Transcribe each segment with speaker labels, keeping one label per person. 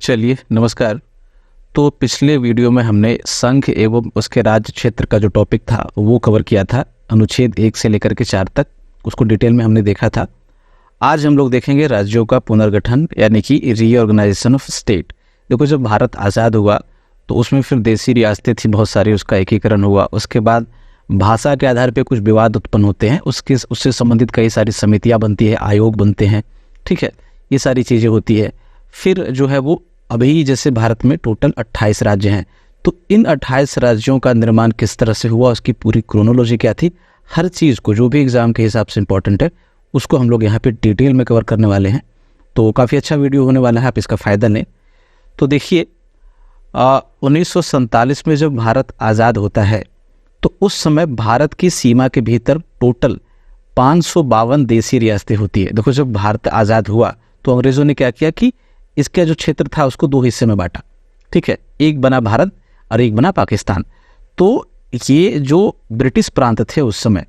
Speaker 1: चलिए नमस्कार। तो पिछले वीडियो में हमने संघ एवं उसके राज्य क्षेत्र का जो टॉपिक था वो कवर किया था, अनुच्छेद 1 से लेकर के 4 तक उसको डिटेल में हमने देखा था। आज हम लोग देखेंगे राज्यों का पुनर्गठन यानी कि रीऑर्गेनाइजेशन ऑफ स्टेट। देखो, जब भारत आज़ाद हुआ तो उसमें फिर देसी रियासतें थी बहुत सारी, उसका एकीकरण हुआ। उसके बाद भाषा के आधार पर कुछ विवाद उत्पन्न होते हैं, उससे संबंधित कई सारी समितियाँ बनती है, आयोग बनते हैं, ठीक है, ये सारी चीज़ें होती है। फिर जो है वो अभी जैसे भारत में टोटल 28 राज्य हैं, तो इन 28 राज्यों का निर्माण किस तरह से हुआ, उसकी पूरी क्रोनोलॉजी क्या थी, हर चीज़ को जो भी एग्जाम के हिसाब से इम्पोर्टेंट है उसको हम लोग यहाँ पे डिटेल में कवर करने वाले हैं। तो काफ़ी अच्छा वीडियो होने वाला है, आप इसका फ़ायदा लें। तो देखिए 1947 में जब भारत आज़ाद होता है तो उस समय भारत की सीमा के भीतर टोटल 552 देसी रियासतें होती है। देखो, जब भारत आज़ाद हुआ तो अंग्रेज़ों ने क्या किया कि इसका जो क्षेत्र था उसको 2 हिस्से में बांटा, ठीक है, एक बना भारत और एक बना पाकिस्तान। तो ये जो ब्रिटिश प्रांत थे उस समय,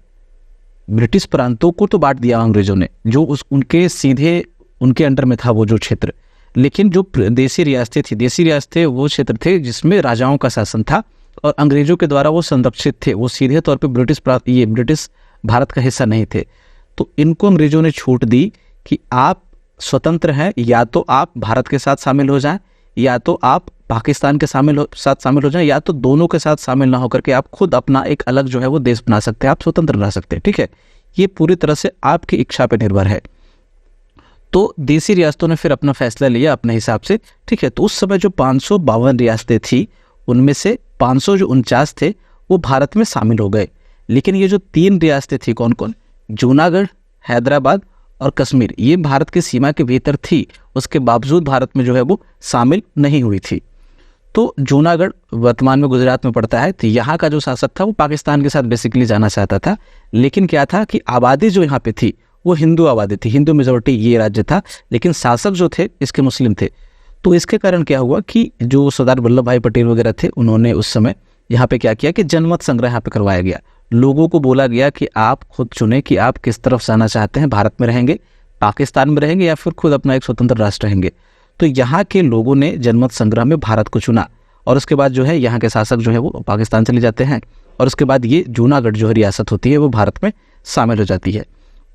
Speaker 1: ब्रिटिश प्रांतों को तो बांट दिया अंग्रेज़ों ने, जो उनके सीधे उनके अंडर में था वो जो क्षेत्र। लेकिन जो देसी रियासतें थी, देसी रियासतें वो क्षेत्र थे जिसमें राजाओं का शासन था और अंग्रेज़ों के द्वारा वो संरक्षित थे, वो सीधे तौर पर ब्रिटिश भारत का हिस्सा नहीं थे। तो इनको अंग्रेज़ों ने छूट दी कि आप स्वतंत्र हैं, या तो आप भारत के साथ शामिल हो जाएं, या तो आप पाकिस्तान के साथ शामिल हो जाएं, या तो दोनों के साथ शामिल ना होकर के आप खुद अपना एक अलग जो है वो देश बना सकते हैं, आप स्वतंत्र रह सकते हैं, ठीक है। ये पूरी तरह से आपकी इच्छा पर निर्भर है। तो देसी रियासतों ने फिर अपना फैसला लिया अपने हिसाब से, ठीक है। तो उस समय जो 552 रियासतें थी उनमें से 549 थे वो भारत में शामिल हो गए। लेकिन ये जो 3 रियासतें थी, कौन कौन, जूनागढ़, हैदराबाद और कश्मीर, ये भारत की सीमा के भीतर थी, उसके बावजूद भारत में जो है वो शामिल नहीं हुई थी। तो जूनागढ़ वर्तमान में गुजरात में पड़ता है, तो यहाँ का जो शासक था वो पाकिस्तान के साथ बेसिकली जाना चाहता था। लेकिन क्या था कि आबादी जो यहाँ पे थी वो हिंदू आबादी थी, हिंदू मेजोरिटी ये राज्य था, लेकिन शासक जो थे इसके मुस्लिम थे। तो इसके कारण क्या हुआ कि जो सरदार वल्लभ भाई पटेल वगैरह थे, उन्होंने उस समय यहाँ पे क्या किया कि जनमत संग्रह यहाँ पे करवाया गया। लोगों को बोला गया कि आप खुद चुनें कि आप किस तरफ जाना चाहते हैं, भारत में रहेंगे, पाकिस्तान में रहेंगे, या फिर खुद अपना एक स्वतंत्र राष्ट्र रहेंगे। तो यहाँ के लोगों ने जनमत संग्रह में भारत को चुना और उसके बाद जो है यहाँ के शासक जो है वो पाकिस्तान चले जाते हैं और उसके बाद ये जूनागढ़ जो है रियासत होती है वो भारत में शामिल हो जाती है।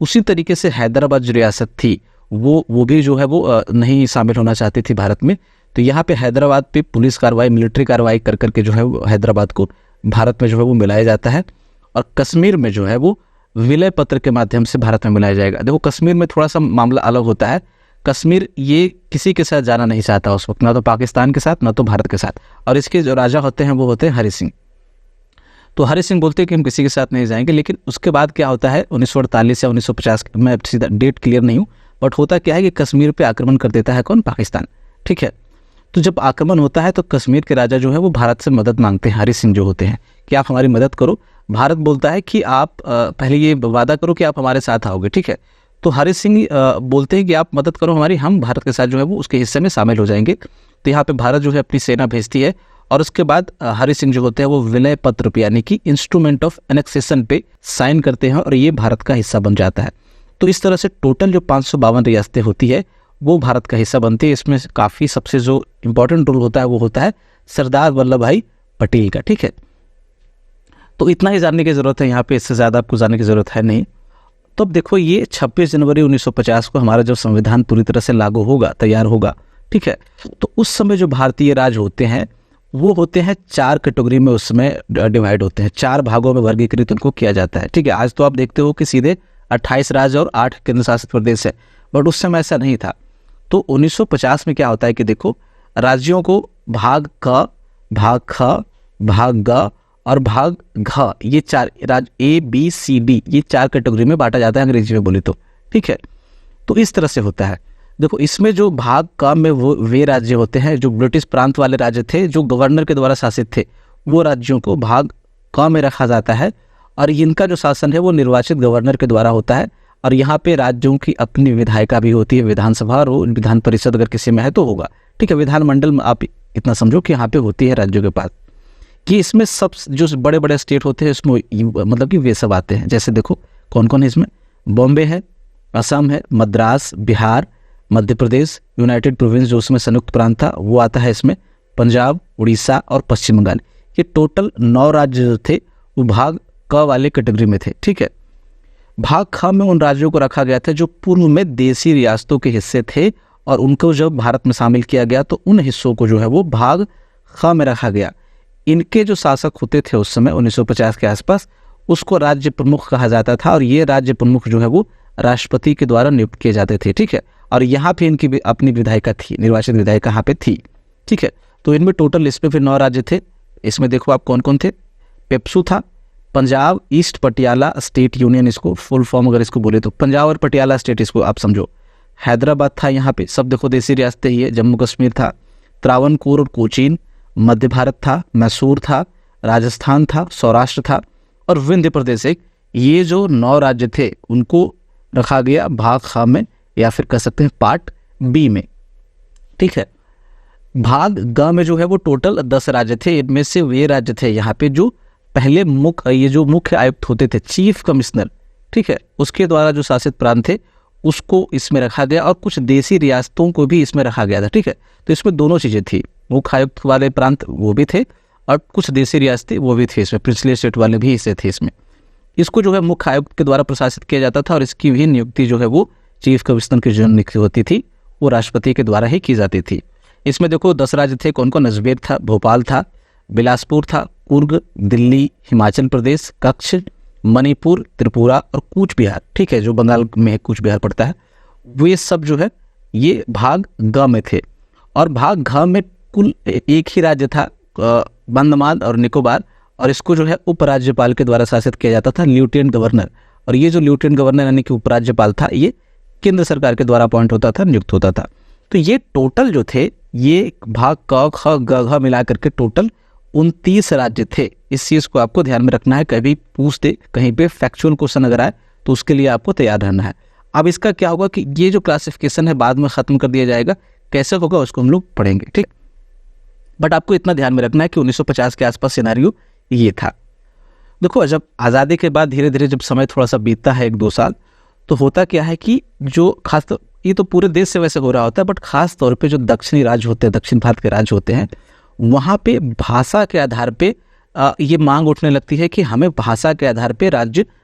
Speaker 1: उसी तरीके से हैदराबाद जो रियासत थी वो भी जो है वो नहीं शामिल होना चाहती थी भारत में। तो यहाँ पे हैदराबाद पे पुलिस कार्रवाई, मिलिट्री कार्रवाई कर करके जो है वो हैदराबाद को भारत में जो है वो मिलाया जाता है। और कश्मीर में जो है वो विलय पत्र के माध्यम से भारत में मिलाया जाएगा। देखो, कश्मीर में थोड़ा सा मामला अलग होता है। कश्मीर ये किसी के साथ जाना नहीं चाहता उस वक्त, ना तो पाकिस्तान के साथ ना तो भारत के साथ। और इसके जो राजा होते हैं वो होते हैं हरि सिंह। तो हरि सिंह बोलते हैं कि हम किसी के साथ नहीं जाएंगे। लेकिन उसके बाद क्या होता है 1948 या 1950, मैं सीधा डेट क्लियर नहीं हूँ, बट होता क्या है कि कश्मीर पे आक्रमण कर देता है कौन, पाकिस्तान, ठीक है। तो जब आक्रमण होता है तो कश्मीर के राजा जो है वो भारत से मदद मांगते हैं, हरि सिंह जो होते हैं, कि आप हमारी मदद करो। भारत बोलता है कि आप पहले ये वादा करो कि आप हमारे साथ आओगे, ठीक है। तो हरि सिंह बोलते हैं कि आप मदद करो हमारी, हम भारत के साथ जो है वो उसके हिस्से में शामिल हो जाएंगे। तो यहाँ पे भारत जो है अपनी सेना भेजती है और उसके बाद हरि सिंह जो होते हैं वो विलय पत्र पे यानी कि इंस्ट्रूमेंट ऑफ एनेक्सेशन पे साइन करते हैं और ये भारत का हिस्सा बन जाता है। तो इस तरह से टोटल जो 552 रियासतें होती है वो भारत का हिस्सा बनती है। इसमें काफ़ी सबसे जो इम्पोर्टेंट रोल होता है वो होता है सरदार वल्लभ भाई पटेल का, ठीक है। तो इतना ही जानने की ज़रूरत है यहाँ पे, इससे ज़्यादा आपको जानने की ज़रूरत है नहीं। तो अब देखो, ये 26 जनवरी 1950 को हमारा जब संविधान पूरी तरह से लागू होगा, तैयार होगा, ठीक है। तो उस समय जो भारतीय राज्य होते हैं वो होते हैं 4 कैटेगरी में, उसमें डिवाइड होते हैं, 4 भागों में वर्गीकृत उनको किया जाता है, ठीक है। आज तो आप देखते हो कि सीधे 28 राज्य और 8 केंद्र शासित प्रदेश है, बट उस समय ऐसा नहीं था। तो 1950 में क्या होता है कि देखो, राज्यों को भाग क, भाग ख, भाग ग और भाग घ, ये 4 राज्य ABCD, ये 4 कैटेगरी में बांटा जाता है अंग्रेजी में बोले तो, ठीक है। तो इस तरह से होता है। देखो, इसमें जो भाग क में वो वे राज्य होते हैं जो ब्रिटिश प्रांत वाले राज्य थे, जो गवर्नर के द्वारा शासित थे, वो राज्यों को भाग क में रखा जाता है और इनका जो शासन है वो निर्वाचित गवर्नर के द्वारा होता है। और यहाँ पे राज्यों की अपनी विधायिका भी होती है, विधानसभा और विधान परिषद अगर किसी में है तो होगा, ठीक है। विधानमंडल में आप इतना समझो कि यहाँ पे होती है राज्यों के पास, कि इसमें सब जो बड़े बड़े स्टेट होते हैं इसमें मतलब कि वे सब आते हैं। जैसे देखो कौन कौन है इसमें, बॉम्बे है, असम है, मद्रास, बिहार, मध्य प्रदेश, यूनाइटेड प्रोविंस जो उसमें संयुक्त प्रांत था वो आता है इसमें, पंजाब, उड़ीसा और पश्चिम बंगाल। ये टोटल 9 राज्य जो थे वो भाग क वाले कैटेगरी में थे। ठीक है, भाग ख में उन राज्यों को रखा गया था जो पूर्व में देसी रियासतों के हिस्से थे, और उनको जब भारत में शामिल किया गया तो उन हिस्सों को जो है वो भाग ख में रखा गया। इनके जो शासक होते थे उस समय 1950 के आसपास, उसको राज्य प्रमुख कहा जाता था, और ये राज्य प्रमुख जो है वो राष्ट्रपति के द्वारा नियुक्त किए जाते थे। ठीक है, और यहाँ पे इनकी अपनी विधायिका थी, निर्वाचित विधायिका यहाँ पे थी। ठीक है, तो इनमें टोटल इसमें फिर 9 राज्य थे। इसमें देखो आप कौन कौन थे। पेप्सू था, Punjab east Patiala state union, इसको फुल फॉर्म अगर इसको बोले तो पंजाब और पटियाला स्टेट, इसको आप समझो। हैदराबाद था, यहाँ पे सब देखो देसी रियासतें ही है। जम्मू कश्मीर था, त्रावणकोर और कोचीन, मध्य भारत था, मैसूर था, राजस्थान था, सौराष्ट्र था, और विंध्य प्रदेश एक। ये जो 9 राज्य थे उनको रखा गया भाग ख में, या फिर कह सकते हैं पार्ट बी में। ठीक है, भाग ग में जो है वो टोटल 10 राज्य थे। इनमें से वे राज्य थे यहाँ पे जो पहले मुख्य आयुक्त होते थे, चीफ कमिश्नर, ठीक है, उसके द्वारा जो शासित प्रांत थे उसको इसमें रखा गया, और कुछ देसी रियासतों को भी इसमें रखा गया था। ठीक है, तो इसमें दोनों चीजें थी, मुख्य आयुक्त वाले प्रांत वो भी थे और कुछ देसी रियासतें वो भी थे, इसमें पिछले स्टेट वाले भी हिस्से थे इसमें। इसको जो है मुख्य आयुक्त के द्वारा प्रशासित किया जाता था, और इसकी भी नियुक्ति जो है वो चीफ कमिश्नर की जो नियुक्ति होती थी वो राष्ट्रपति के द्वारा ही की जाती थी। इसमें देखो 10 राज्य थे, कौन कौन। अजमेर था, भोपाल था, बिलासपुर था, कुर्ग, दिल्ली, हिमाचल प्रदेश, कच्छ, मणिपुर, त्रिपुरा और कूच बिहार। ठीक है, जो बंगाल में कूच बिहार पड़ता है, वे सब जो है ये भाग ग में थे। और भाग घ में कुल एक ही राज्य था, अंडमान और निकोबार, और इसको जो है उपराज्यपाल के द्वारा शासित किया जाता था, लेफ्टिनेंट गवर्नर। और ये जो लेफ्टिनेंट गवर्नर यानी कि उपराज्यपाल था, ये केंद्र सरकार के द्वारा अपॉइंट होता था, नियुक्त होता था। तो ये टोटल जो थे, ये भाग क ख ग घ मिला करके टोटल 29 राज्य थे। इस चीज को आपको ध्यान में रखना है, कभी पूछ दे कहीं पे फैक्चुअल क्वेश्चन अगर आए तो उसके लिए आपको तैयार रहना है। अब इसका क्या होगा कि ये जो क्लासिफिकेशन है बाद में खत्म कर दिया जाएगा, कैसे होगा उसको हम लोग पढ़ेंगे। ठीक, बट आपको इतना ध्यान में रखना है कि 1950 के आसपास सिनेरियो ये था। देखो, जब आज़ादी के बाद धीरे धीरे जब समय थोड़ा सा बीतता है 1-2 साल, तो होता क्या है कि जो खास ये तो पूरे देश से वैसे हो रहा होता है, बट खास तौर पे जो दक्षिणी राज्य होते हैं, दक्षिण भारत के राज्य होते हैं, वहाँ पे भाषा के आधार पे ये मांग उठने लगती है कि हमें भाषा के आधार पे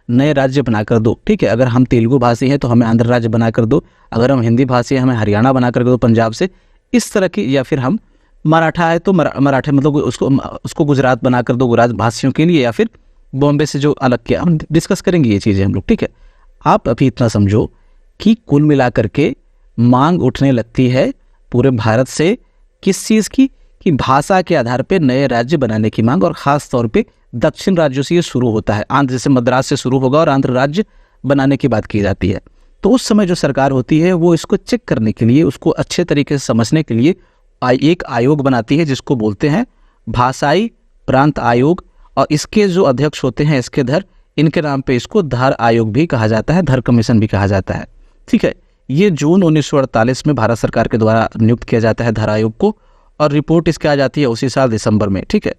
Speaker 1: नए राज्य बनाकर दो। ठीक है, अगर हम तेलुगु भाषी हैं तो हमें आंध्र राज्य बनाकर दो, अगर हम हिंदी भाषी हैं हमें हरियाणा बनाकर दो पंजाब से, इस तरह की, या फिर हम मराठा है तो मराठा मतलब उसको गुजरात बनाकर दो गुजरात भाषियों के लिए, या फिर बॉम्बे से जो अलग किया। हम डिस्कस करेंगे ये चीज़ें हम लोग। ठीक है, आप अभी इतना समझो कि कुल मिलाकर के मांग उठने लगती है पूरे भारत से किस चीज़ की, कि भाषा के आधार पे नए राज्य बनाने की मांग, और खास तौर पे दक्षिण राज्यों से ये शुरू होता है। आंध्र जैसे मद्रास से शुरू होगा और आंध्र राज्य बनाने की बात की जाती है। तो उस समय जो सरकार होती है वो इसको चेक करने के लिए, उसको अच्छे तरीके से समझने के लिए एक आयोग बनाती है जिसको बोलते हैं भाषाई प्रांत आयोग, और इसके जो अध्यक्ष होते हैं इसके धर, इनके नाम पे इसको धर आयोग भी कहा जाता है, धर कमीशन भी कहा जाता है। ठीक है, ये जून 1948 में भारत सरकार के द्वारा नियुक्त किया जाता है धर आयोग को, और रिपोर्ट इसकी आ जाती है उसी साल दिसंबर में। ठीक है,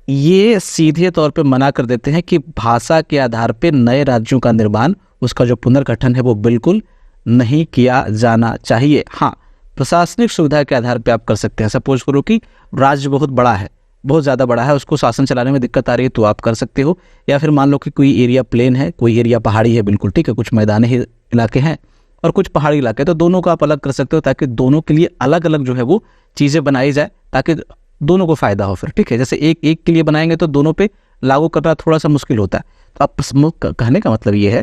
Speaker 1: ये सीधे तौर पे मना कर देते हैं कि भाषा के आधार पे नए राज्यों का निर्माण, उसका जो पुनर्गठन है वो बिल्कुल नहीं किया जाना चाहिए। हाँ, प्रशासनिक सुविधा के आधार पे आप कर सकते हैं। सपोज करो कि राज्य बहुत बड़ा है, बहुत ज़्यादा बड़ा है, उसको शासन चलाने में दिक्कत आ रही है तो आप कर सकते हो। या फिर मान लो कि कोई एरिया प्लेन है, कोई एरिया पहाड़ी है, बिल्कुल ठीक है, कुछ मैदानी इलाके हैं और कुछ पहाड़ी इलाके, तो दोनों को आप अलग कर सकते हो, ताकि दोनों के लिए अलग अलग जो है वो चीज़ें बनाई जाए, ताकि दोनों को फायदा हो फिर। ठीक है, जैसे एक के लिए बनाएंगे तो दोनों पे लागू करना थोड़ा सा मुश्किल होता है। तो आप कहने का मतलब ये है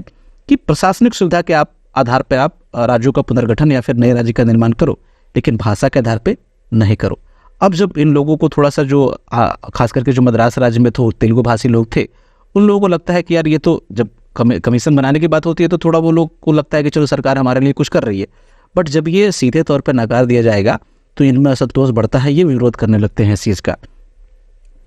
Speaker 1: कि प्रशासनिक सुविधा के आधार पर आप राज्यों का पुनर्गठन या फिर नए राज्य का निर्माण करो, लेकिन भाषा के आधार पर नहीं करो। अब जब इन लोगों को थोड़ा सा जो खास करके जो मद्रास राज्य में तो तेलुगु भाषी लोग थे, उन लोगों को लगता है कि यार ये तो जब कमीशन बनाने की बात होती है तो थोड़ा वो लोग को लगता है कि चलो सरकार हमारे लिए कुछ कर रही है, बट जब ये सीधे तौर पर नकार दिया जाएगा तो इनमें असंतोष बढ़ता है, ये विरोध करने लगते हैं इस चीज़ का।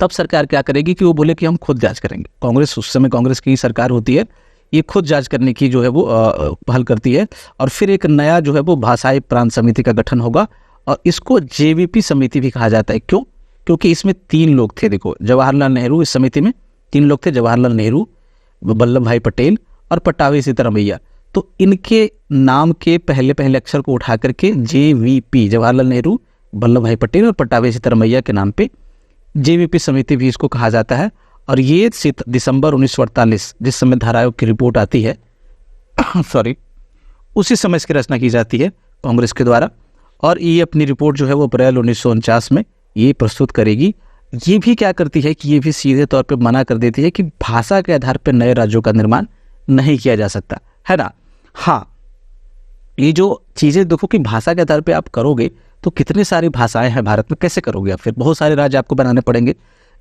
Speaker 1: तब सरकार क्या करेगी कि वो बोले कि हम खुद जांच करेंगे। कांग्रेस, उस समय कांग्रेस की सरकार होती है, ये खुद जांच करने की जो है वो पहल करती है, और फिर एक नया जो है वो भाषाई प्रांत समिति का गठन होगा, और इसको जेवीपी समिति भी कहा जाता है। क्यों? क्योंकि इसमें 3 लोग थे। देखो, जवाहरलाल नेहरू, इस समिति में 3 लोग थे, जवाहरलाल नेहरू, वल्लभ भाई पटेल और पट्टाभी सीतारामैया। तो इनके नाम के पहले पहले अक्षर को उठा करके JVP, जवाहरलाल नेहरू वल्लभ भाई पटेल और पट्टाभी सिद्धरमैया के नाम पे JVP समिति भी इसको कहा जाता है। और ये दिसंबर 1948 जिस समय धारा आयोग की रिपोर्ट आती है सॉरी, उसी समय इसकी रचना की जाती है कांग्रेस के द्वारा। और ये अपनी रिपोर्ट जो है वो अप्रैल 1949 में ये प्रस्तुत करेगी। ये भी क्या करती है कि ये भी सीधे तौर पे मना कर देती है कि भाषा के आधार पर नए राज्यों का निर्माण नहीं किया जा सकता, है ना। हाँ, ये जो चीज़ें देखो कि भाषा के आधार पे आप करोगे तो कितनी सारी भाषाएं हैं भारत में, कैसे करोगे आप, फिर बहुत सारे राज्य आपको बनाने पड़ेंगे।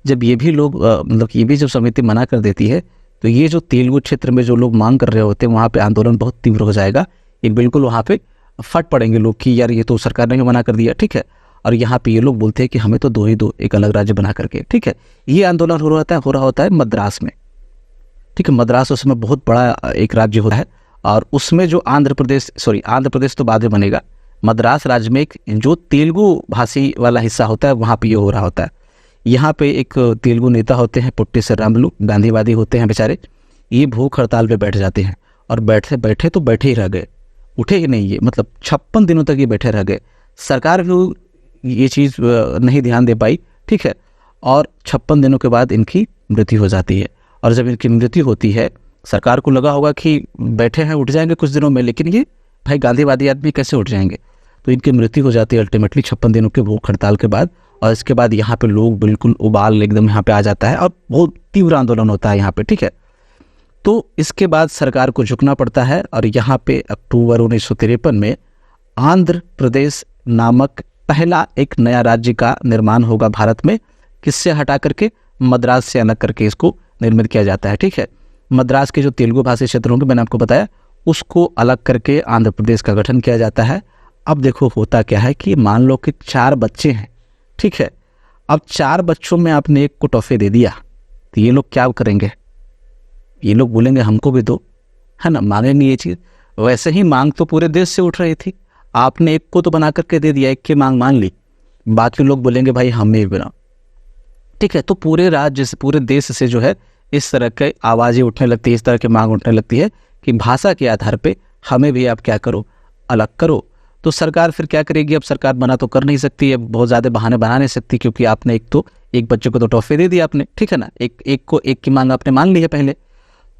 Speaker 1: जब ये भी लोग मतलब ये भी जब समिति मना कर देती है तो ये जो तेलुगु क्षेत्र में जो लोग मांग कर रहे होते हैं वहाँ पे आंदोलन बहुत तीव्र हो जाएगा। ये बिल्कुल वहाँ पे फट पड़ेंगे लोग कि यार ये तो सरकार ने मना कर दिया, ठीक है। और यहाँ पे ये लोग बोलते हैं कि हमें तो दो ही दो, एक अलग राज्य बना करके, ठीक है। ये आंदोलन हो रहा होता है मद्रास में, ठीक है। मद्रास उसमें बहुत बड़ा एक राज्य होता है और उसमें जो आंध्र प्रदेश तो बाद में बनेगा। मद्रास राज्य में एक जो तेलुगु भाषी वाला हिस्सा होता है वहाँ पे ये हो रहा होता है। यहाँ पे एक तेलुगु नेता होते हैं पुट्टी श्रीरामुलु, गांधीवादी होते हैं बेचारे। ये भूख हड़ताल पे बैठ जाते हैं और बैठे बैठे तो बैठे ही रह गए, उठे ही नहीं। ये मतलब 56 दिनों तक ये बैठे रह गए। सरकार भी ये चीज़ नहीं ध्यान दे पाई, ठीक है। और 56 दिनों के बाद इनकी मृत्यु हो जाती है। और जब इनकी मृत्यु होती है, सरकार को लगा होगा कि बैठे हैं उठ जाएंगे कुछ दिनों में, लेकिन ये भाई गांधीवादी आदमी कैसे उठ जाएंगे। तो इनकी मृत्यु हो जाती है अल्टीमेटली 56 दिनों के भूख हड़ताल के बाद। और इसके बाद यहाँ पे लोग बिल्कुल उबाल एकदम यहाँ पे आ जाता है और बहुत तीव्र आंदोलन होता है यहाँ पे, ठीक है। तो इसके बाद सरकार को झुकना पड़ता है और यहाँ पे अक्टूबर 1953 में आंध्र प्रदेश नामक पहला एक नया राज्य का निर्माण होगा भारत में। किससे हटा करके, मद्रास से अलग करके इसको निर्मित किया जाता है, ठीक है। मद्रास के जो तेलुगु भाषी क्षेत्र होंगे, मैंने आपको बताया, उसको अलग करके आंध्र प्रदेश का गठन किया जाता है। अब देखो होता क्या है कि मान लो कि 4 बच्चे हैं, ठीक है। अब 4 बच्चों में आपने एक को टॉफी दे दिया तो ये लोग क्या करेंगे, ये लोग बोलेंगे हमको भी दो, है ना, मांगेंगे ये चीज़। वैसे ही मांग तो पूरे देश से उठ रही थी, आपने एक को तो बना करके दे दिया, एक की मांग मान ली, बाकी लोग बोलेंगे भाई हमें भी बनाओ, ठीक है। तो पूरे राज्य से, पूरे देश से जो है इस तरह के आवाज़ें उठने लगती है, इस तरह की मांग उठने लगती है कि भाषा के आधार पे हमें भी आप क्या करो, अलग करो। तो सरकार फिर क्या करेगी, अब सरकार मना तो कर नहीं सकती है, बहुत ज़्यादा बहाने बना नहीं सकती, क्योंकि आपने एक बच्चे को तो टॉफी दे दी आपने, ठीक है ना, एक की मांग आपने मान ली है पहले।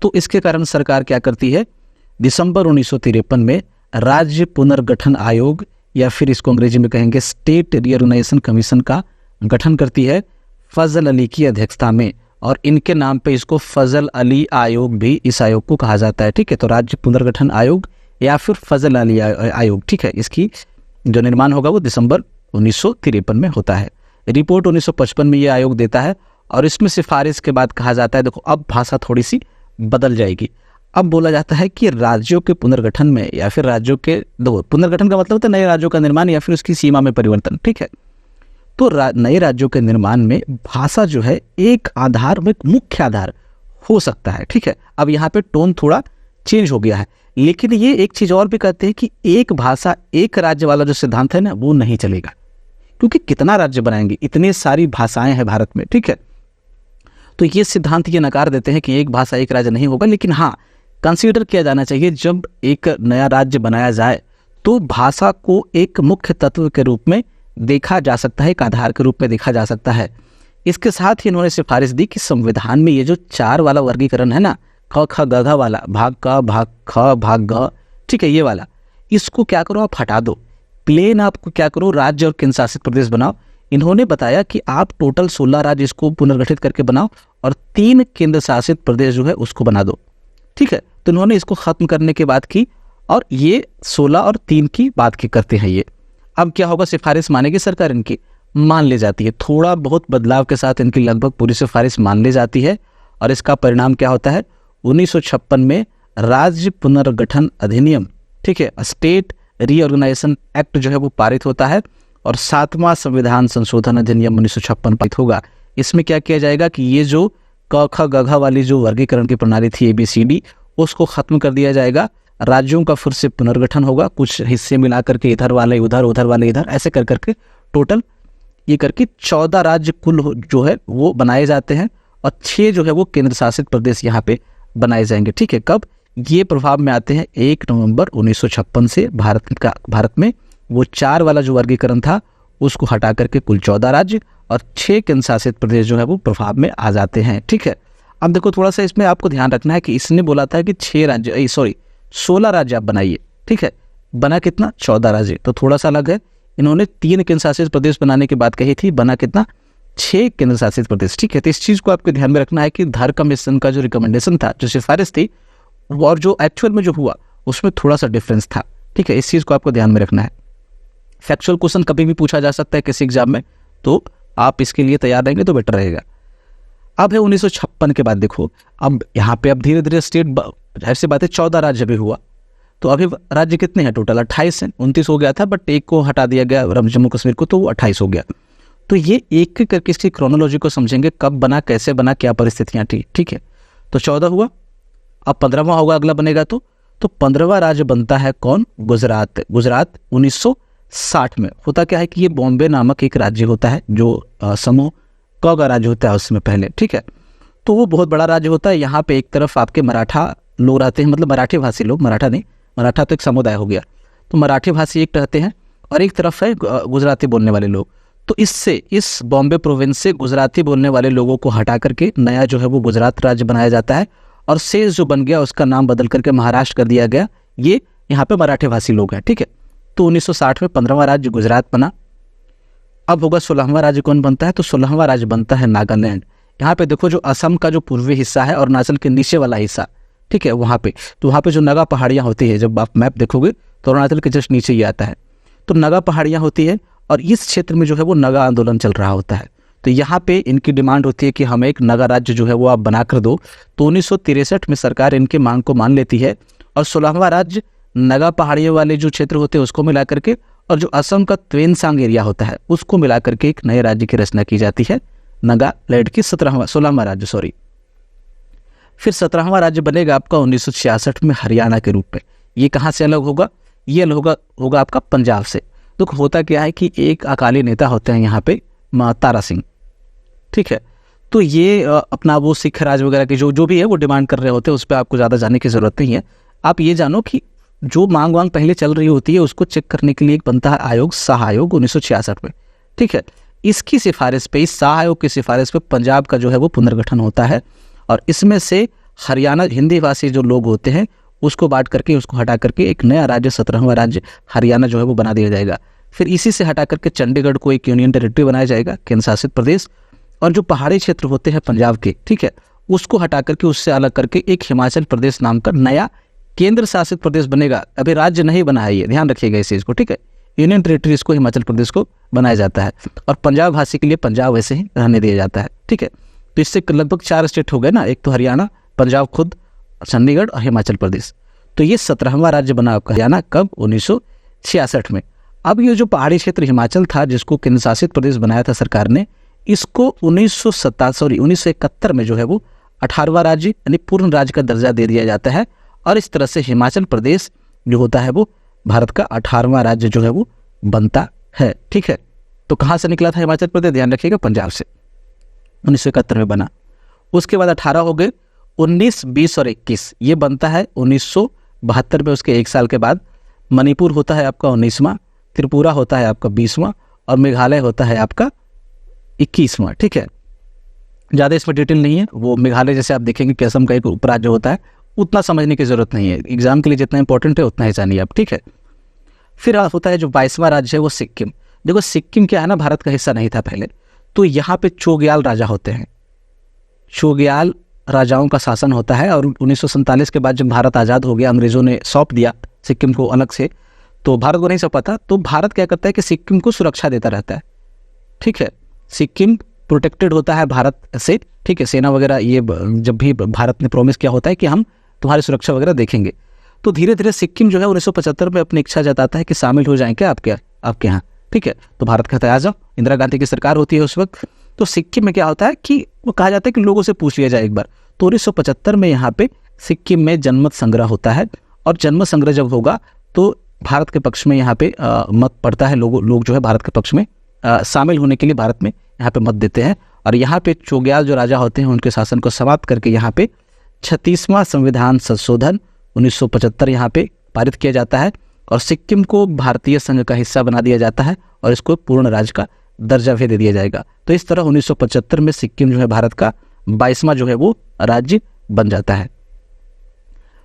Speaker 1: तो इसके कारण सरकार क्या करती है, दिसंबर 1953 में राज्य पुनर्गठन आयोग, या फिर इसको अंग्रेजी में कहेंगे स्टेट रीऑर्गेनाइजेशन कमीशन का गठन करती है फजल अली की अध्यक्षता में। और इनके नाम पे इसको फजल अली आयोग भी इस आयोग को कहा जाता है, ठीक है। तो राज्य पुनर्गठन आयोग या फिर फजल अली आयोग, ठीक है, इसकी जो निर्माण होगा वो दिसंबर 1953 में होता है। रिपोर्ट 1955 में ये आयोग देता है और इसमें सिफारिश के बाद कहा जाता है देखो अब भाषा थोड़ी सी बदल जाएगी। अब बोला जाता है कि राज्यों के पुनर्गठन में, या फिर राज्यों के पुनर्गठन का मतलब होता है नए राज्यों का निर्माण या फिर उसकी सीमा में परिवर्तन, ठीक है। तो नए राज्यों के निर्माण में भाषा जो है एक आधार में मुख्य आधार हो सकता है, ठीक है। अब यहाँ पे टोन थोड़ा चेंज हो गया है, लेकिन ये एक चीज और भी कहते हैं कि एक भाषा एक राज्य वाला जो सिद्धांत है ना वो नहीं चलेगा, क्योंकि कितना राज्य बनाएंगे, इतनी सारी भाषाएं हैं भारत में, ठीक है। तो ये सिद्धांत ये नकार देते हैं कि एक भाषा एक राज्य नहीं होगा, लेकिन हाँ कंसीडर किया जाना चाहिए जब एक नया राज्य बनाया जाए तो भाषा को एक मुख्य तत्व के रूप में देखा जा सकता है, एक आधार के रूप में देखा जा सकता है। इसके साथ ही इन्होंने सिफारिश दी कि संविधान में ये जो 4 वाला वर्गीकरण है ना, ख ख ग घ वाला, भाग क भाग ख भाग घ, ठीक है, ये वाला, इसको क्या करो आप हटा दो, प्लेन आपको क्या करो राज्य और केंद्र शासित प्रदेश बनाओ। इन्होंने बताया कि आप टोटल 16 राज्य इसको पुनर्गठित करके बनाओ और 3 केंद्र शासित प्रदेश जो है उसको बना दो, ठीक है। तो इन्होंने इसको खत्म करने की बात की और ये 16 और 3 की बात की करते हैं ये। अब क्या होगा, सिफारिश मानेगी सरकार, इनकी मान ली जाती है, थोड़ा बहुत बदलाव के साथ इनकी लगभग पूरी सिफारिश मान ली जाती है। और इसका परिणाम क्या होता है, 1956 में राज्य पुनर्गठन अधिनियम, ठीक है, स्टेट रीऑर्गेनाइजेशन एक्ट जो है वो पारित होता है और 7वां संविधान संशोधन अधिनियम 1956 पारित होगा। इसमें क्या किया जाएगा कि ये जो क ख ग घ वाली जो वर्गीकरण की प्रणाली थी ABCD, उसको खत्म कर दिया जाएगा। राज्यों का फिर से पुनर्गठन होगा, कुछ हिस्से मिला करके इधर वाले उधर, उधर वाले इधर, ऐसे कर करके टोटल ये करके 14 राज्य कुल जो है वो बनाए जाते हैं और 6 जो है वो केंद्र शासित प्रदेश यहाँ पे बनाए जाएंगे, ठीक है। कब, ये प्रभाव में आते हैं 1 नवंबर 1956 से। भारत में वो 4 वाला जो वर्गीकरण था उसको हटा करके कुल 14 राज्य और 6 केंद्र शासित प्रदेश जो है वो प्रभाव में आ जाते हैं। ठीक है, अब देखो थोड़ा सा इसमें आपको ध्यान रखना है कि इसने बोला था कि 16 राज्य आप बनाइए। ठीक है, बना कितना? 14 राज्य, तो थोड़ा सा अलग है। इन्होंने 3 केंद्र शासित प्रदेश बनाने की बात कही थी, बना कितना? 6 केंद्र शासित प्रदेश। ठीक है, तो इस चीज को आपको ध्यान में रखना है कि धार कमीशन का जो रिकमेंडेशन था, जो सिफारिश थी, और जो एक्चुअल में जो हुआ उसमें थोड़ा सा डिफरेंस था। ठीक है, इस चीज को आपको ध्यान में रखना है। फैक्चुअल क्वेश्चन कभी भी पूछा जा सकता है किसी एग्जाम में, तो आप इसके लिए तैयार रहेंगे तो बेटर रहेगा। अब है 1956 के बाद। देखो अब यहाँ पे अब धीरे धीरे स्टेट, जाहिर सी बात है 14 राज्य भी हुआ, तो अभी राज्य कितने हैं टोटल? 28 हैं। 29 हो गया था बट एक को हटा दिया गया जम्मू कश्मीर को, तो वो 28 हो गया। तो ये एक एक करके इसकी क्रोनोलॉजी को समझेंगे, कब बना, कैसे बना, क्या परिस्थितियां थी। ठीक है, तो 14 हुआ, अब 15वां होगा अगला बनेगा तो 15वां राज्य बनता है कौन? गुजरात। गुजरात 1960 में होता क्या है कि ये बॉम्बे नामक एक राज्य होता है जो समूह क का राज्य होता है उसमें पहले। ठीक है, तो वो बहुत बड़ा राज्य होता है। यहाँ पे एक तरफ आपके मराठा लोग रहते हैं, मतलब मराठी भाषी लोग, मराठा नहीं, मराठा तो एक समुदाय हो गया, तो मराठी भाषी एक रहते हैं और एक तरफ है गुजराती बोलने वाले लोग। तो इससे, इस बॉम्बे प्रोविंस से गुजराती बोलने वाले लोगों को हटा करके नया जो है वो गुजरात राज्य बनाया जाता है, और शेष जो बन गया उसका नाम बदल करके महाराष्ट्र कर दिया गया। ये यहाँ पे मराठी भाषी लोग हैं। ठीक है, तो 1960 में 15वां राज्य गुजरात बना। अब होगा 16वां राज्य कौन बनता है? तो 16वां राज्य बनता है नागालैंड। यहाँ पे देखो जो असम का जो पूर्वी हिस्सा है और अरुणाचल के नीचे वाला हिस्सा, ठीक है, वहाँ पे, तो वहाँ पे जो नगा पहाड़ियाँ होती है, जब आप मैप देखोगे तो अरुणाचल के जस्ट नीचे ही आता है, तो नगा पहाड़ियाँ होती है, और इस क्षेत्र में जो है वो नगा आंदोलन चल रहा होता है। तो यहाँ पे इनकी डिमांड होती है कि हमें एक नगा राज्य जो है वो आप बना कर दो। तो 1963 में सरकार इनकी मांग को मान लेती है, और 16वां राज्य नगा पहाड़ियों वाले जो क्षेत्र होते हैं उसको मिला करके, और जो असम का त्वेनसांग एरिया होता है उसको मिला करके एक नए राज्य की रचना की जाती है, नागालैंड की 16वां राज्य, सॉरी। फिर 17वां राज्य बनेगा आपका 1966 में हरियाणा के रूप में। ये कहाँ से अलग होगा? ये अलग होगा आपका पंजाब से। तो होता क्या है कि एक अकाली नेता होते हैं यहाँ पे तारा सिंह। ठीक है, तो ये अपना वो सिख राज वगैरह की जो भी है वो डिमांड कर रहे होते हैं, उस पर आपको ज़्यादा जानने की ज़रूरत नहीं है। आप ये जानो कि जो मांग वांग पहले चल रही होती है उसको चेक करने के लिए एक बनता है आयोग, शाह आयोग 1966 में। ठीक है, इसकी सिफारिश पे, इस शाह आयोग की सिफारिश पे पंजाब का जो है वो पुनर्गठन होता है, और इसमें से हरियाणा हिंदी भाषी जो लोग होते हैं उसको बांट करके, उसको हटा करके एक नया राज्य 17वां राज्य हरियाणा जो है वो बना दिया जाएगा। फिर इसी से हटा करके चंडीगढ़ को एक यूनियन टेरिटरी बनाया जाएगा, केंद्र शासित प्रदेश, और जो पहाड़ी क्षेत्र होते हैं पंजाब के, ठीक है, उसको हटा करके, उससे अलग करके एक हिमाचल प्रदेश नाम का नया केंद्र शासित प्रदेश बनेगा। अभी राज्य नहीं बना है, ये ध्यान रखिएगा इस चीज को। ठीक है, यूनियन टेरिटरी इसको हिमाचल प्रदेश को बनाया जाता है, और पंजाब भाषी के लिए पंजाब वैसे ही रहने दिया जाता है। ठीक है, तो इससे लगभग 4 स्टेट हो गए ना, एक तो हरियाणा, पंजाब खुद, चंडीगढ़ और हिमाचल प्रदेश। तो ये 17वां राज्य बना आपका हरियाणा, कब? 1966 में। अब ये जो पहाड़ी क्षेत्र हिमाचल था जिसको केंद्र शासित प्रदेश बनाया था सरकार ने, इसको 1971 में जो है वो 18वां राज्य यानी पूर्ण राज्य का दर्जा दे दिया जाता है, और इस तरह से हिमाचल प्रदेश जो होता है वो भारत का 18वां राज्य जो है वो बनता है। ठीक है, तो कहाँ से निकला था हिमाचल प्रदेश? ध्यान रखिएगा, पंजाब से 1971 में बना। उसके बाद 18 हो गए, 19, 20 और 21 ये बनता है 1972 में। उसके 1 साल के बाद मणिपुर होता है आपका 19वां, त्रिपुरा होता है आपका 20वां, और मेघालय होता है आपका 21वां। ठीक है, ज़्यादा इसमें डिटेल नहीं है। वो मेघालय जैसे आप देखेंगे कि असम का एक उपराज्य होता है, उतना समझने की जरूरत नहीं है, एग्जाम के लिए जितना इंपॉर्टेंट है उतना ही जानिए आप। ठीक है, फिर होता है जो 22वां राज्य है वो सिक्किम। देखो सिक्किम क्या है ना, भारत का हिस्सा नहीं था पहले, तो यहाँ पे चोग्याल राजा होते हैं, चोग्याल राजाओं का शासन होता है। और 1947 के बाद जब भारत आज़ाद हो गया, अंग्रेजों ने सौंप दिया सिक्किम को अलग से, तो भारत को नहीं सौंपा था, तो भारत क्या करता है कि सिक्किम को सुरक्षा देता रहता है। ठीक है, सिक्किम प्रोटेक्टेड होता है भारत से। ठीक है, सेना वगैरह, ये जब भी भारत ने प्रॉमिस किया होता है कि हम तुम्हारी सुरक्षा वगैरह देखेंगे, तो धीरे धीरे सिक्किम जो है 1975 में अपनी इच्छा जताता है कि शामिल हो जाएं क्या आपके यहाँ। ठीक है, तो भारत कहता है आ जाओ, इंदिरा गांधी की सरकार होती है उस वक्त। तो सिक्किम में क्या होता है कि वो कहा जाता है कि लोगों से पूछ लिया जाए एक बार। तो 1975 में यहाँ पे सिक्किम में जनमत संग्रह होता है, और जनमत संग्रह जब होगा तो भारत के पक्ष में यहाँ पे मत पड़ता है, लोग जो है भारत के पक्ष में शामिल होने के लिए भारत में यहाँ पे मत देते हैं। और यहाँ पे चोग्याल जो राजा होते हैं उनके शासन को समाप्त करके यहाँ पे 36वां संविधान संशोधन 1975 यहाँ पे पारित किया जाता है और सिक्किम को भारतीय संघ का हिस्सा बना दिया जाता है और इसको पूर्ण राज्य का दर्जा भी दे दिया जाएगा। तो इस तरह 1975 में सिक्किम जो है भारत का 22वां जो है वो राज्य बन जाता है।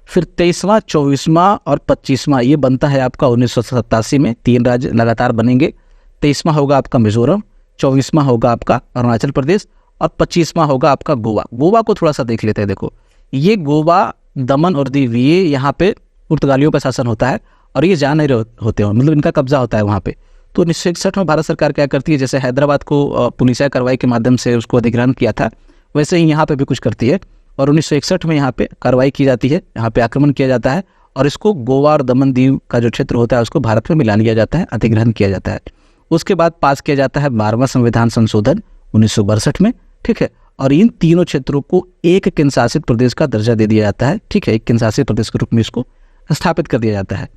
Speaker 1: फिर 23वां, 24वां और 25वां ये बनता है आपका 1987 में। 3 राज्य लगातार बनेंगे। 23वां होगा आपका मिजोरम, 24वां होगा आपका अरुणाचल प्रदेश और 25वां होगा आपका गोवा। गोवा को थोड़ा सा देख लेते हैं। देखो ये गोवा, दमन और दीव ये यहाँ पे पुर्तगालियों का शासन होता है और ये जा नहीं होते हैं, मतलब इनका कब्जा होता है वहाँ पे। तो 1961 में भारत सरकार क्या करती है, जैसे हैदराबाद को पुलिसिया कार्रवाई के माध्यम से उसको अधिग्रहण किया था, वैसे ही यहाँ पे भी कुछ करती है और 1961 में यहाँ पे कार्रवाई की जाती है, यहाँ पे आक्रमण किया जाता है और इसको गोवा और दमन दीव का जो क्षेत्र होता है उसको भारत में मिला लिया जाता है, अधिग्रहण किया जाता है। उसके बाद पास किया जाता है 12वां संविधान संशोधन 1962 में, ठीक है। और इन तीनों क्षेत्रों को एक केंद्र शासित प्रदेश का दर्जा दे दिया जाता है, ठीक है। एक केंद्र शासित प्रदेश के रूप में इसको स्थापित कर दिया जाता है।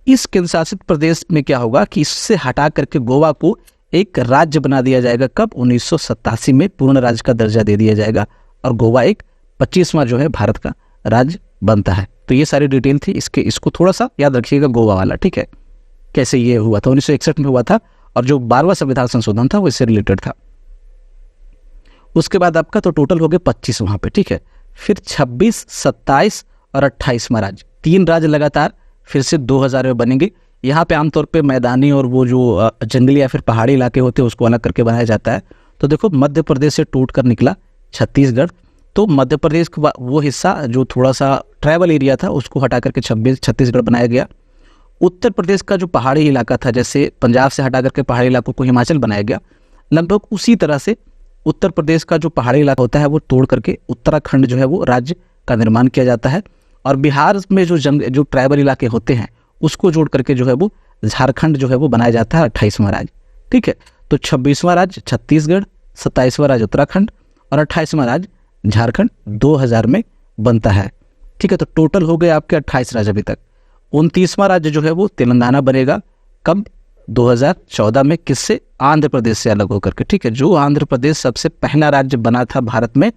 Speaker 1: इस केंद्र शासित प्रदेश में क्या होगा कि इससे हटा करके गोवा को एक राज्य बना दिया जाएगा। कब? 1987 में पूर्ण राज्य का दर्जा दे दिया जाएगा और गोवा एक 25वां जो है भारत का राज्य बनता है। तो ये सारी डिटेल थी इसको थोड़ा सा याद रखिएगा गोवा वाला, ठीक है। कैसे ये हुआ था, 1961 में हुआ था और जो 12वां संविधान संशोधन था वो इससे रिलेटेड था। उसके बाद आपका तो टोटल हो गए 25 वहाँ पे, ठीक है। फिर 26, 27 और 28वां राज्य, 3 राज्य लगातार फिर से 2000 में बनेंगे। यहाँ पे आमतौर पे मैदानी और वो जो जंगली या फिर पहाड़ी इलाके होते हैं उसको अलग करके बनाया जाता है। तो देखो मध्य प्रदेश से टूट कर निकला छत्तीसगढ़, तो मध्य प्रदेश का वो हिस्सा जो थोड़ा सा ट्राइबल एरिया था उसको हटा करके छत्तीसगढ़ बनाया गया। उत्तर प्रदेश का जो पहाड़ी इलाका था, जैसे पंजाब से हटा करके पहाड़ी इलाकों को हिमाचल बनाया गया, लगभग उसी तरह से उत्तर प्रदेश का जो पहाड़ी इलाका होता है वो तोड़ करके उत्तराखंड जो है वो राज्य का निर्माण किया जाता है। और बिहार में जो ट्राइबल इलाके होते हैं उसको जोड़ करके जो है वो झारखंड जो है वो बनाया जाता है 28वां राज्य, ठीक है। तो 26वां राज्य छत्तीसगढ़, 27वां राज्य उत्तराखंड और 28वां राज्य झारखंड 2000 में बनता है, ठीक है। तो टोटल हो गए आपके 28 राज्य अभी तक। 29वां राज्य जो है वो तेलंगाना बनेगा। कब? 2014 में। किससे? आंध्र प्रदेश से अलग होकर के, ठीक है। जो आंध्र प्रदेश सबसे पहला राज्य बना था भारत में,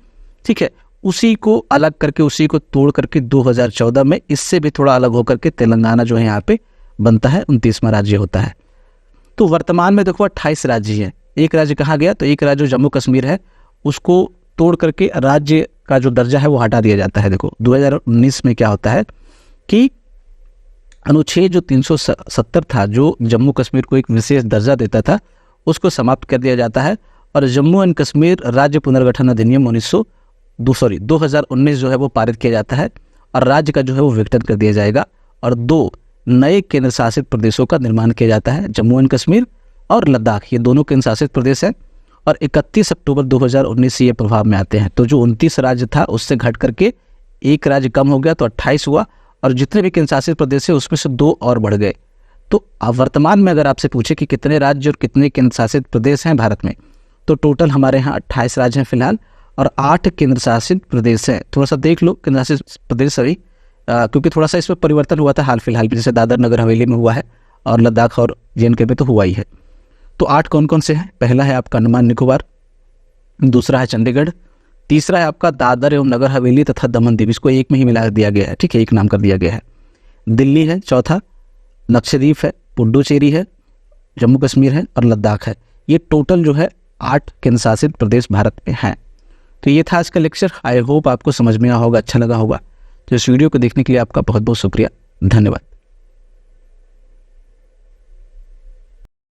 Speaker 1: ठीक है, उसी को अलग करके उसी को तोड़ करके 2014 में इससे भी थोड़ा अलग होकर के तेलंगाना जो है यहाँ पे बनता है, 29वां राज्य होता है। तो वर्तमान में देखो 28 राज्य हैं। एक राज्य कहाँ गया? तो एक राज्य जम्मू कश्मीर है उसको तोड़ करके राज्य का जो दर्जा है वो हटा दिया जाता है। देखो 2019 में क्या होता है कि अनुच्छेद जो 370 था जो जम्मू कश्मीर को एक विशेष दर्जा देता था उसको समाप्त कर दिया जाता है और जम्मू एंड कश्मीर राज्य पुनर्गठन अधिनियम 2019 जो है वो पारित किया जाता है और राज्य का जो है वो विघटन कर दिया जाएगा और 2 नए केंद्र शासित प्रदेशों का निर्माण किया जाता है, जम्मू एंड कश्मीर और लद्दाख। ये दोनों केंद्र शासित प्रदेश हैं और 31 अक्टूबर 2019 से ये प्रभाव में आते हैं। तो जो 29 राज्य था उससे घट करके एक राज्य कम हो गया तो 28 हुआ और जितने भी केंद्र शासित प्रदेश है उसमें से 2 और बढ़ गए। तो वर्तमान में अगर आपसे पूछे कि कितने राज्य और कितने केंद्र शासित प्रदेश हैं भारत में, तो टोटल हमारे यहाँ 28 राज्य हैं फिलहाल और 8 केंद्र शासित प्रदेश हैं। थोड़ा सा देख लो केंद्र शासित प्रदेश सभी, क्योंकि थोड़ा सा इसमें परिवर्तन हुआ था हाल फिलहाल, जैसे दादर नगर हवेली में हुआ है और लद्दाख और JNK में तो हुआ ही है। तो 8 कौन कौन से हैं? पहला है आपका अंडमान निकोबार, दूसरा है चंडीगढ़, तीसरा है आपका दादर एवं नगर हवेली तथा दमन दीव, इसको एक में ही मिला दिया गया है, ठीक है, एक नाम कर दिया गया है। दिल्ली है चौथा, लक्षद्वीप है, पुडुचेरी है, जम्मू कश्मीर है और लद्दाख है। ये टोटल जो है 8 केंद्र शासित प्रदेश भारत में हैं। तो ये था आज का लेक्चर। आई होप आपको समझ में आया होगा, अच्छा लगा होगा। तो इस वीडियो को देखने के लिए आपका बहुत बहुत शुक्रिया, धन्यवाद।